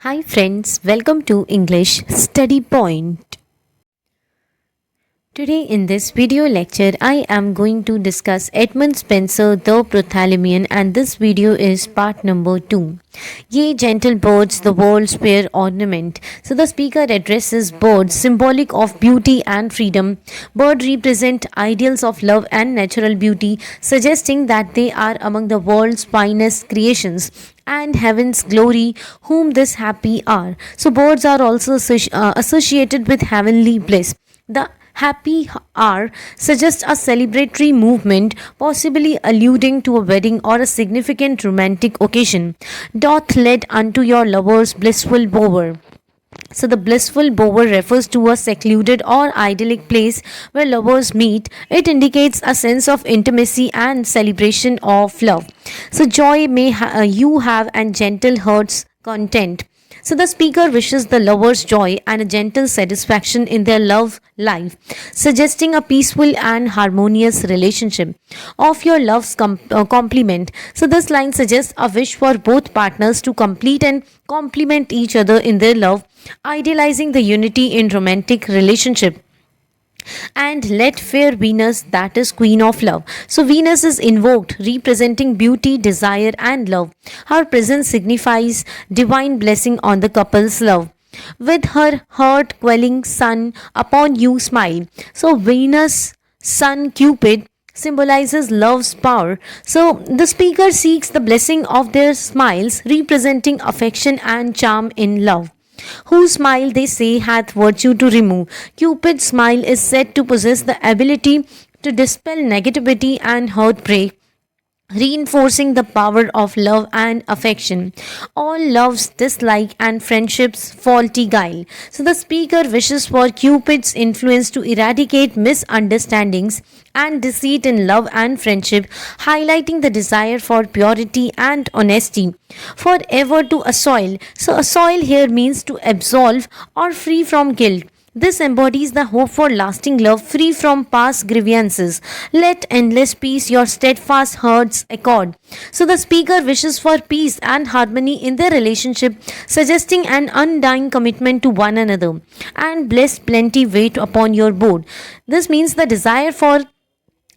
Hi friends, welcome to English Study Point. Today in this video lecture, I am going to discuss Edmund Spenser, the Prothalomian, and this video is part number 2. Ye gentle birds, the world's fair ornament. So the speaker addresses birds, symbolic of beauty and freedom. Birds represent ideals of love and natural beauty, suggesting that they are among the world's finest creations and heaven's glory, whom this happy are. So birds are also associated with heavenly bliss. The happy hour suggests a celebratory movement, possibly alluding to a wedding or a significant romantic occasion. Doth lead unto your lover's blissful bower. So the blissful bower refers to a secluded or idyllic place where lovers meet. It indicates a sense of intimacy and celebration of love. So joy may you have and gentle hearts content. So the speaker wishes the lovers joy and a gentle satisfaction in their love life, suggesting a peaceful and harmonious relationship. Of your love's complement. So this line suggests a wish for both partners to complete and complement each other in their love, idealizing the unity in romantic relationship. And let fair Venus, that is queen of love. So Venus is invoked, representing beauty, desire and love. Her presence signifies divine blessing on the couple's love. With her heart quelling sun upon you smile. So Venus, sun, Cupid symbolizes love's power. So the speaker seeks the blessing of their smiles, representing affection and charm in love. Whose smile they say hath virtue to remove. Cupid's smile is said to possess the ability to dispel negativity and heartbreak, reinforcing the power of love and affection. All love's dislike and friendship's faulty guile. So the speaker wishes for Cupid's influence to eradicate misunderstandings and deceit in love and friendship, highlighting the desire for purity and honesty. Forever to assoil. So assoil here means to absolve or free from guilt. This embodies the hope for lasting love free from past grievances. Let endless peace your steadfast hearts accord. So the speaker wishes for peace and harmony in their relationship, suggesting an undying commitment to one another. And blessed plenty wait upon your board. This means the desire for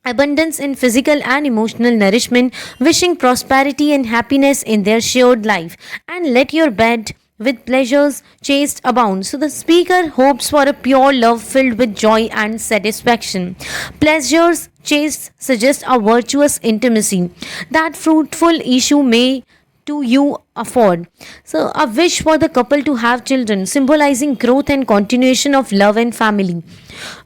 abundance in physical and emotional nourishment, wishing prosperity and happiness in their shared life. And let your bed with pleasures chaste abound. So the speaker hopes for a pure love filled with joy and satisfaction. Pleasures chaste suggest a virtuous intimacy that fruitful issue may to you afford. So a wish for the couple to have children, symbolizing growth and continuation of love and family,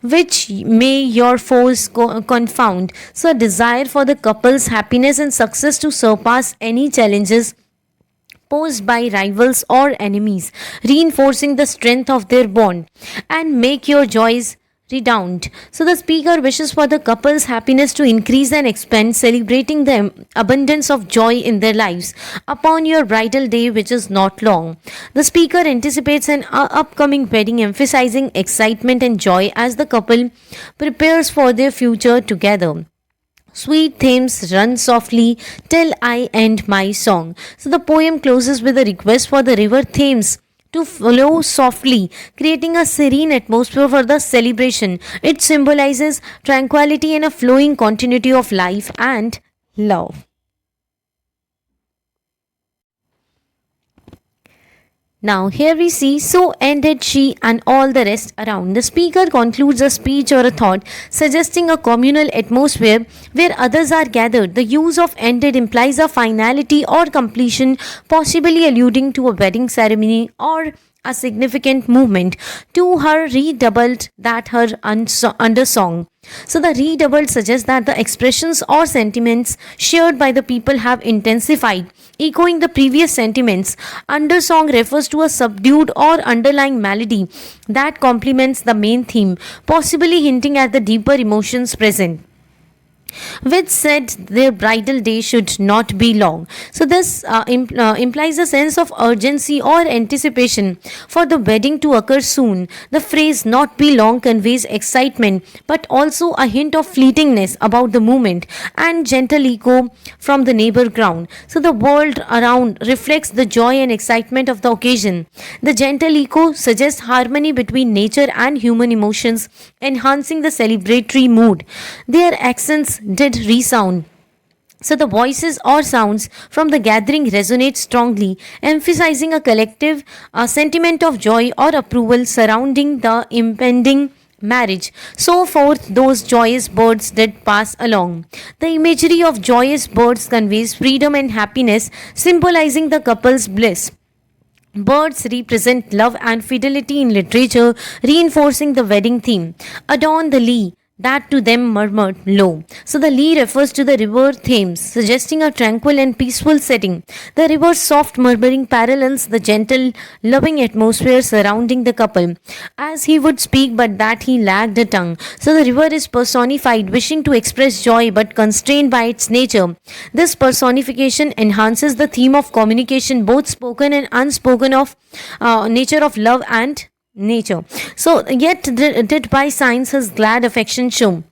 which may your foes confound. So a desire for the couple's happiness and success to surpass any challenges posed by rivals or enemies, reinforcing the strength of their bond, and make your joys redound. So the speaker wishes for the couple's happiness to increase and expand, celebrating the abundance of joy in their lives upon your bridal day, which is not long. The speaker anticipates an upcoming wedding, emphasizing excitement and joy as the couple prepares for their future together. Sweet themes run softly till I end my song. So the poem closes with a request for the river Thames to flow softly, creating a serene atmosphere for the celebration. It symbolizes tranquility and a flowing continuity of life and love. Now, here we see, so ended she and all the rest around. The speaker concludes a speech or a thought, suggesting a communal atmosphere where others are gathered. The use of ended implies a finality or completion, possibly alluding to a wedding ceremony or a significant movement. To her redoubled, that her undersong. So the redoubled suggests that the expressions or sentiments shared by the people have intensified, echoing the previous sentiments. Undersong refers to a subdued or underlying melody that complements the main theme, possibly hinting at the deeper emotions present. which said their bridal day should not be long. So, this implies a sense of urgency or anticipation for the wedding to occur soon. The phrase not be long conveys excitement but also a hint of fleetingness about the moment and gentle echo from the neighbor ground. So, the world around reflects the joy and excitement of the occasion. The gentle echo suggests harmony between nature and human emotions, enhancing the celebratory mood. Their accents did resound. So the voices or sounds from the gathering resonate strongly, emphasizing a collective sentiment of joy or approval surrounding the impending marriage. So forth those joyous birds did pass along. The imagery of joyous birds conveys freedom and happiness, symbolizing the couple's bliss. Birds represent love and fidelity in literature, reinforcing the wedding theme. Adorn the lea that to them murmured low. So the lea refers to the river Thames, suggesting a tranquil and peaceful setting. The river's soft murmuring parallels the gentle, loving atmosphere surrounding the couple, as he would speak but that he lacked a tongue. So the river is personified, wishing to express joy but constrained by its nature. This personification enhances the theme of communication, both spoken and unspoken, of nature of love and nature. So, yet did by signs his glad affection show.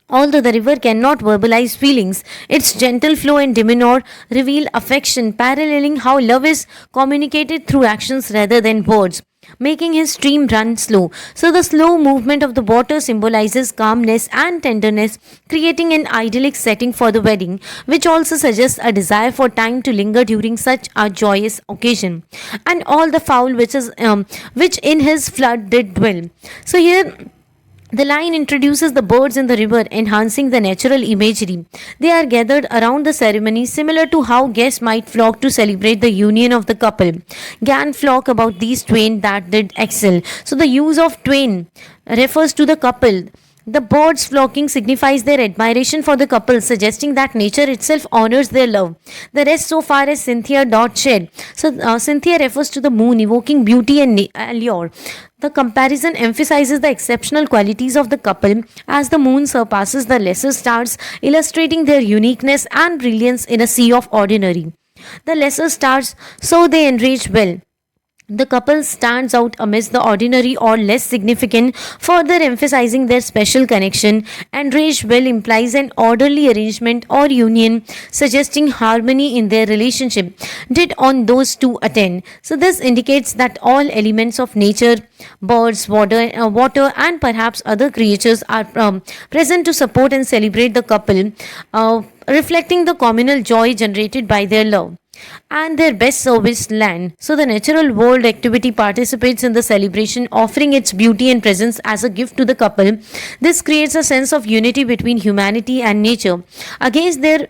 Although the river cannot verbalize feelings, its gentle flow and demeanor reveal affection, paralleling how love is communicated through actions rather than words, making his stream run slow. So, the slow movement of the water symbolizes calmness and tenderness, creating an idyllic setting for the wedding, which also suggests a desire for time to linger during such a joyous occasion. And all the fowl which in his flood did dwell. So, here the line introduces the birds in the river, enhancing the natural imagery. They are gathered around the ceremony, similar to how guests might flock to celebrate the union of the couple. Gan flock about these twain that did excel. So the use of twain refers to the couple. The birds flocking signifies their admiration for the couple, suggesting that nature itself honors their love. The rest, so far as Cynthia dot shed. So, Cynthia refers to the moon, evoking beauty and allure. The comparison emphasizes the exceptional qualities of the couple as the moon surpasses the lesser stars, illustrating their uniqueness and brilliance in a sea of ordinary. The lesser stars, so they enrich well. The couple stands out amidst the ordinary or less significant, further emphasizing their special connection. Enraged well implies an orderly arrangement or union, suggesting harmony in their relationship. Did on those two attend. So this indicates that all elements of nature, birds, water, and perhaps other creatures are present to support and celebrate the couple, reflecting the communal joy generated by their love and their best serviced land. So the natural world activity participates in the celebration, offering its beauty and presence as a gift to the couple. This creates a sense of unity between humanity and nature against their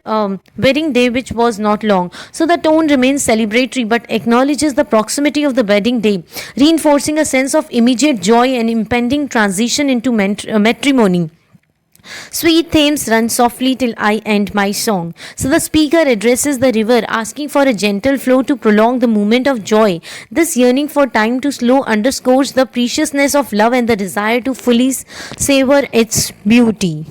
wedding day, which was not long. So the tone remains celebratory but acknowledges the proximity of the wedding day, reinforcing a sense of immediate joy and impending transition into matrimony. Sweet themes run softly till I end my song. So the speaker addresses the river, asking for a gentle flow to prolong the moment of joy. This yearning for time to slow underscores the preciousness of love and the desire to fully savor its beauty.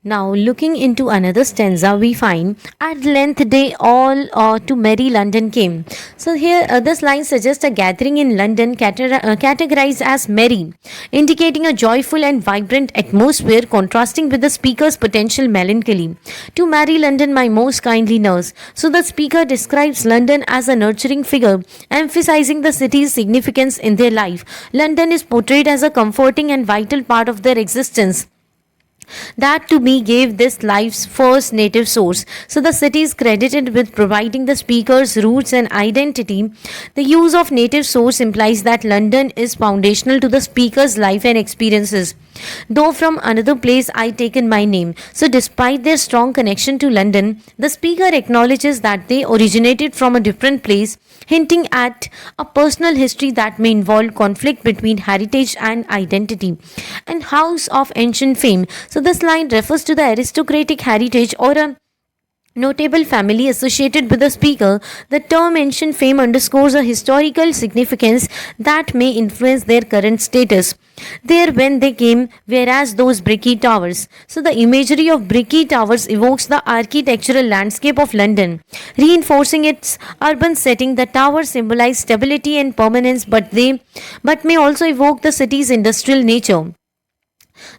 Now, looking into another stanza, we find, at length they all to merry London came. So, here this line suggests a gathering in London categorized as merry, indicating a joyful and vibrant atmosphere contrasting with the speaker's potential melancholy. To marry London, my most kindly nurse. So, the speaker describes London as a nurturing figure, emphasizing the city's significance in their life. London is portrayed as a comforting and vital part of their existence that to me gave this life's first native source. So the city is credited with providing the speaker's roots and identity. The use of native source implies that London is foundational to the speaker's life and experiences, though from another place I taken my name. So despite their strong connection to London, the speaker acknowledges that they originated from a different place, hinting at a personal history that may involve conflict between heritage and identity. And house of ancient fame. So this line refers to the aristocratic heritage or a notable family associated with the speaker, the term ancient fame underscores a historical significance that may influence their current status. There when they came, whereas those bricky towers. So the imagery of bricky towers evokes the architectural landscape of London, reinforcing its urban setting. The towers symbolize stability and permanence, but may also evoke the city's industrial nature.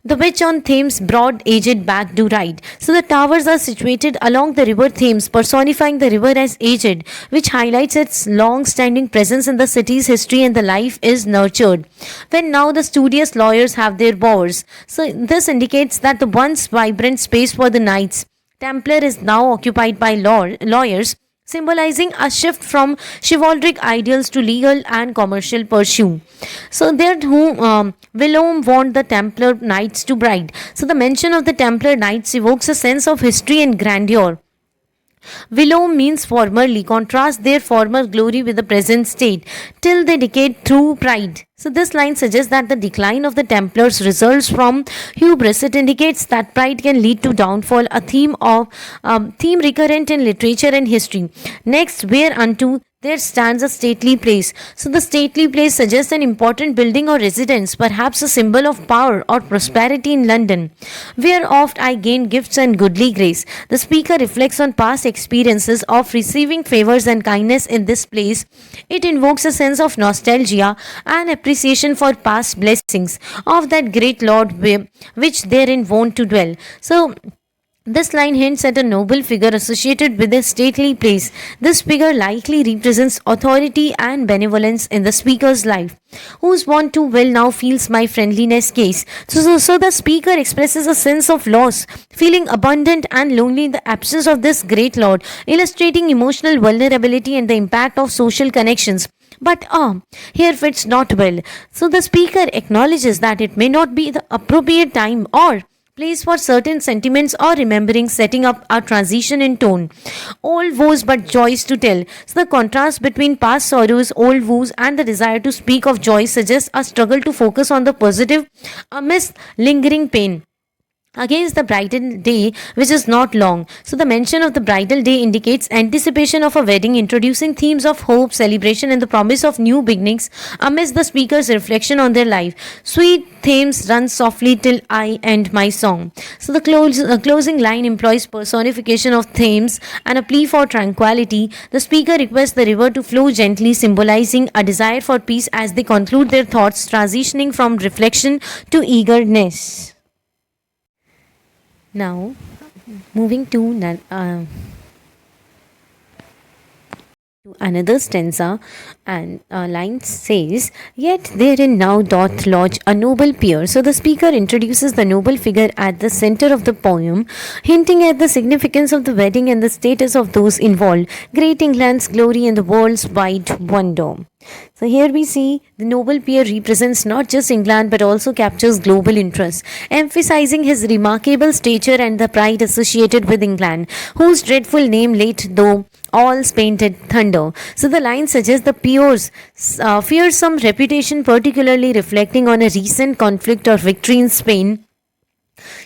The Witch on Thames broad aged back do ride. So the towers are situated along the river Thames, personifying the river as aged, which highlights its long standing presence in the city's history and the life is nurtured. When now the studious lawyers have their bowers. So this indicates that the once vibrant space for the Knights Templar is now occupied by lawyers, symbolizing a shift from chivalric ideals to legal and commercial pursuit. So there whom Willem want the Templar Knights to bride. So the mention of the Templar Knights evokes a sense of history and grandeur. Willow means formerly, contrast their former glory with the present state, till they decayed through pride. So this line suggests that the decline of the Templars results from hubris. It indicates that pride can lead to downfall, a theme recurrent in literature and history. Next, whereunto there stands a stately place. So the stately place suggests an important building or residence, perhaps a symbol of power or prosperity in London, where oft I gained gifts and goodly grace. The speaker reflects on past experiences of receiving favors and kindness in this place. It invokes a sense of nostalgia and appreciation for past blessings of that great Lord which therein wont to dwell. So this line hints at a noble figure associated with a stately place. This figure likely represents authority and benevolence in the speaker's life, whose want to well now feels my friendliness case. So the speaker expresses a sense of loss, feeling abundant and lonely in the absence of this great lord, illustrating emotional vulnerability and the impact of social connections. But here fits not well. So the speaker acknowledges that it may not be the appropriate time or place for certain sentiments or remembering, setting up a transition in tone. Old woes but joys to tell. So the contrast between past sorrows, old woes, and the desire to speak of joy suggests a struggle to focus on the positive amidst lingering pain against the bridal day, which is not long. So the mention of the bridal day indicates anticipation of a wedding, introducing themes of hope, celebration, and the promise of new beginnings amidst the speaker's reflection on their life. Sweet Thames runs softly till I end my song. So the closing line employs personification of Thames and a plea for tranquility. The speaker requests the river to flow gently, symbolizing a desire for peace as they conclude their thoughts, transitioning from reflection to eagerness. Now, moving to another stanza, and line says, "Yet therein now doth lodge a noble peer." So the speaker introduces the noble figure at the center of the poem, hinting at the significance of the wedding and the status of those involved. Great England's glory and the world's wide wonder. So here we see the noble peer represents not just England but also captures global interest, emphasizing his remarkable stature and the pride associated with England, whose dreadful name late though all painted thunder. So the line suggests the peer's fearsome reputation, particularly reflecting on a recent conflict or victory in Spain,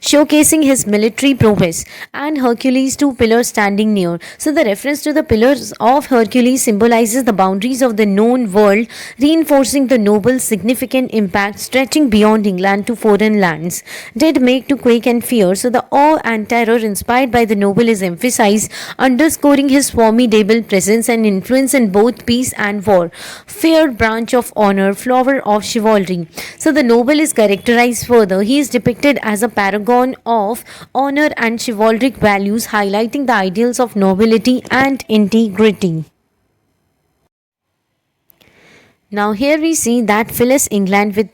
showcasing his military prowess, and Hercules' two pillars standing near. So the reference to the pillars of Hercules symbolizes the boundaries of the known world, reinforcing the noble significant impact stretching beyond England to foreign lands did make to quake and fear. So the awe and terror inspired by the noble is emphasized, underscoring his formidable presence and influence in both peace and war. Fair branch of honor, flower of chivalry. So the noble is characterized further. He is depicted as a paragon of honor and chivalric values, highlighting the ideals of nobility and integrity. Now here we see that fills England with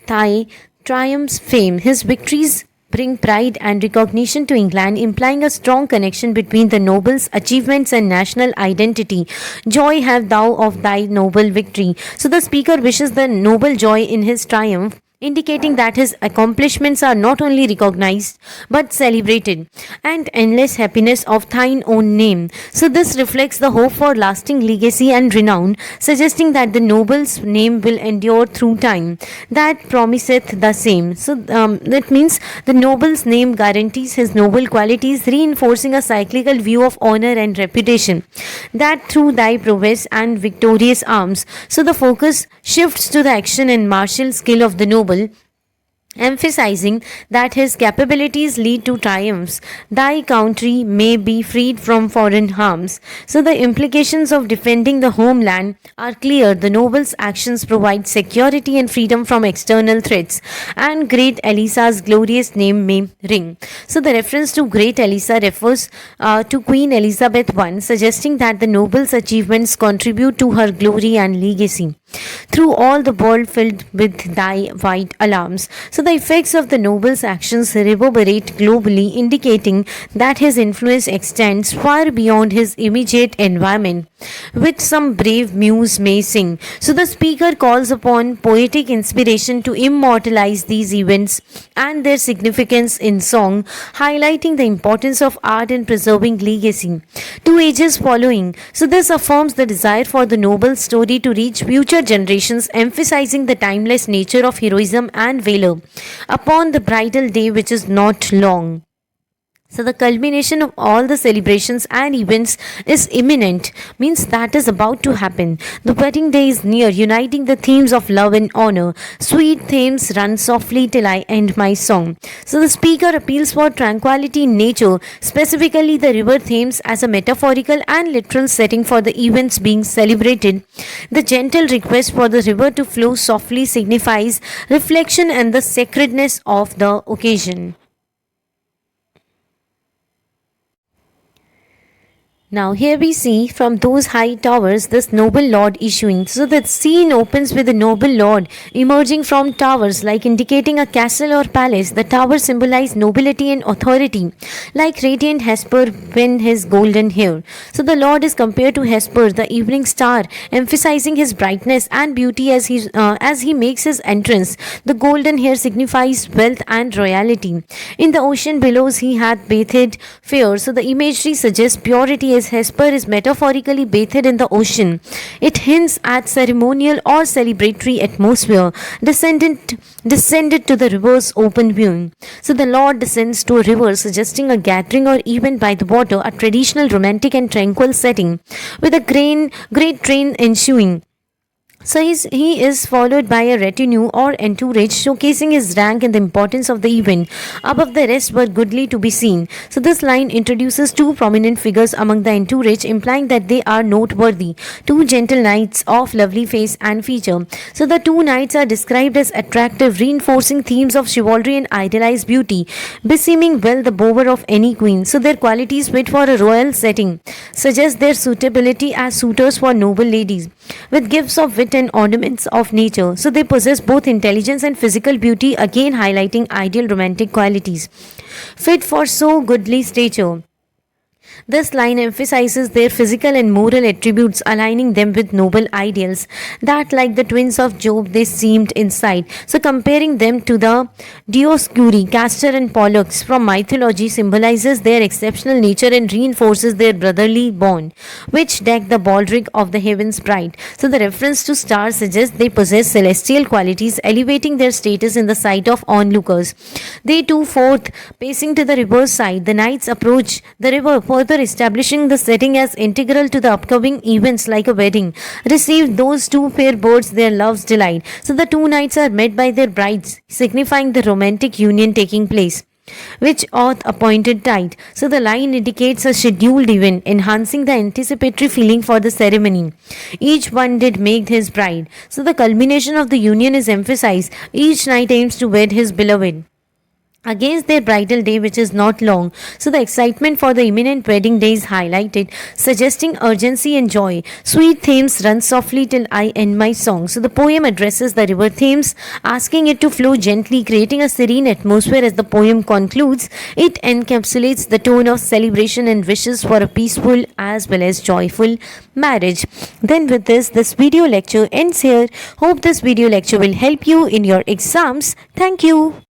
triumphs fame. His victories bring pride and recognition to England, implying a strong connection between the noble's achievements and national identity. Joy have thou of thy noble victory. So the speaker wishes the noble joy in his triumph, indicating that his accomplishments are not only recognized but celebrated, and endless happiness of thine own name. So, this reflects the hope for lasting legacy and renown, suggesting that the noble's name will endure through time. That promiseth the same. So, that means the noble's name guarantees his noble qualities, reinforcing a cyclical view of honor and reputation. That through thy prowess and victorious arms, so the focus shifts to the action and martial skill of the noble, emphasizing that his capabilities lead to triumphs. Thy country may be freed from foreign harms. So the implications of defending the homeland are clear. The noble's actions provide security and freedom from external threats, and Great Elisa's glorious name may ring. So the reference to Great Elisa refers to Queen Elizabeth I, suggesting that the noble's achievements contribute to her glory and legacy. Through all the world filled with thy white alarms. So the effects of the noble's actions reverberate globally, indicating that his influence extends far beyond his immediate environment, which some brave muse may sing. So the speaker calls upon poetic inspiration to immortalize these events and their significance in song, highlighting the importance of art in preserving legacy. 2 ages following. So this affirms the desire for the noble story to reach future generations, emphasizing the timeless nature of heroism and valor upon the bridal day, which is not long. So the culmination of all the celebrations and events is imminent, means that is about to happen. The wedding day is near, uniting the themes of love and honor. Sweet themes run softly till I end my song. So the speaker appeals for tranquility in nature, specifically the river Thames as a metaphorical and literal setting for the events being celebrated. The gentle request for the river to flow softly signifies reflection and the sacredness of the occasion. Now here we see from those high towers this noble lord issuing. So the scene opens with the noble lord emerging from towers, like indicating a castle or palace. The towers symbolize nobility and authority, like radiant Hesper when his golden hair. So the lord is compared to Hesper, the evening star, emphasizing his brightness and beauty as he makes his entrance. The golden hair signifies wealth and royalty. In the ocean below he hath bathed fair. So the imagery suggests purity as Hesper is metaphorically bathed in the ocean. It hints at ceremonial or celebratory atmosphere. Descended to the river's open viewing. So the Lord descends to a river, suggesting a gathering or event by the water, a traditional romantic and tranquil setting, with a great train ensuing. So he is followed by a retinue or entourage, showcasing his rank and the importance of the event. Above the rest were goodly to be seen. So this line introduces two prominent figures among the entourage, implying that they are noteworthy. Two gentle knights of lovely face and feature. So the two knights are described as attractive, reinforcing themes of chivalry and idealized beauty, beseeming well the bower of any queen. So their qualities fit for a royal setting, suggest their suitability as suitors for noble ladies, with gifts of wit and ornaments of nature. So they possess both intelligence and physical beauty, again highlighting ideal romantic qualities. Fit for so goodly stature. This line emphasizes their physical and moral attributes, aligning them with noble ideals that, like the twins of Job, they seemed inside. So, comparing them to the Dioscuri, Castor, and Pollux from mythology symbolizes their exceptional nature and reinforces their brotherly bond, which deck the baldric of the heavens bright. So, the reference to stars suggests they possess celestial qualities, elevating their status in the sight of onlookers. They too forth, pacing to the river's side. The knights approach the river, further establishing the setting as integral to the upcoming events like a wedding. Receive those two fair birds their love's delight. So the two knights are met by their brides, signifying the romantic union taking place, which oath appointed tide. So the line indicates a scheduled event, enhancing the anticipatory feeling for the ceremony. Each one did make his bride. So the culmination of the union is emphasized. Each knight aims to wed his beloved, against their bridal day, which is not long. So the excitement for the imminent wedding day is highlighted, suggesting urgency and joy. Sweet Thames, run softly till I end my song. So the poem addresses the river Thames, asking it to flow gently, creating a serene atmosphere. As the poem concludes, it encapsulates the tone of celebration and wishes for a peaceful as well as joyful marriage. Then with this video lecture ends here. Hope this video lecture will help you in your exams. Thank you.